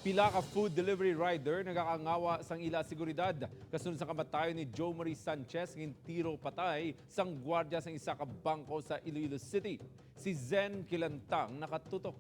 Pila ka food delivery rider nagakangawa sang ila seguridad kasunod sa kamatayon ni Joe Marie Sanchez ng tiro patay sang gwardiya sang isa ka bangko sa Iloilo City. Si Zen Kilantang nakatutok.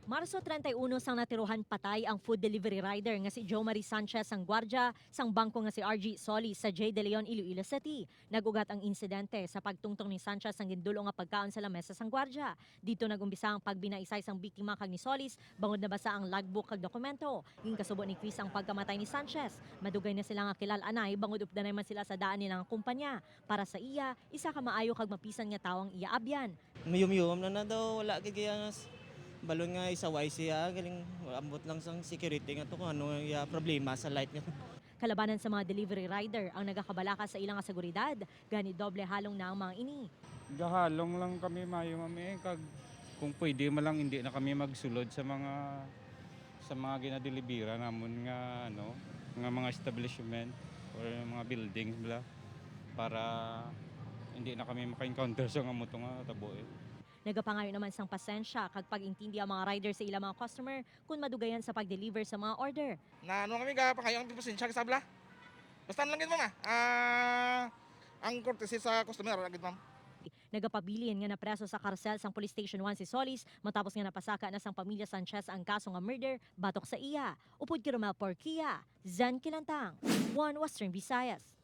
Marso 31 sang natiruhan patay ang food delivery rider nga si Joe Marie Sanchez ang gwardya sang bangko nga si RG Solis sa J. De Leon, Iloilo City. Nagugat ang insidente sa pagtungtong ni Sanchez ang gindulo nga pagkaon sa lamesa sang gwardya. Dito nagumpisa ang pagbinaisay sang biktima kag ni Solis, bangod na basa ang logbook kag dokumento. Ging kasubo ni Chris ang pagkamatay ni Sanchez. Madugay na sila nga kilal-anay bangod updanay man sila sa daan nilang kumpanya. Para sa iya, isa ka maayo kag mapisan nga tawang iya abyan. Mayum-yum na daw, wala kagayanas. Balon nga isa YC galing ambot lang sang security nga to kung ano yung problema sa light nga. Kalabanan sa mga delivery rider ang nagakabalaka sa ilang seguridad, gani doble halong na ang mga ini. Gahalong lang kami mayo mami kag kung pwede man lang hindi na kami magsulod sa mga ginadelibera namon nga nga mga establishment or mga buildings bla para hindi na kami maka-encounter sa nga moto nga tabo eh. Nagapangayo naman sang pasensya kag pag-intindi ang mga rider sa ilang mga customer kung madugayan sa pag-deliver sa mga order. Na ano kami kayo ang pasensya sa sabla. Basta lang gid ma'am. Ang courtesy sa customer gid ma'am. Nagapabilin nga napreso sa karsel sang Police Station 1 si Solis matapos nga napasaka na sang pamilya Sanchez ang kaso nga murder batok sa iya. Upod kay Romel Porquia, Zen Kilantang, One Western Visayas.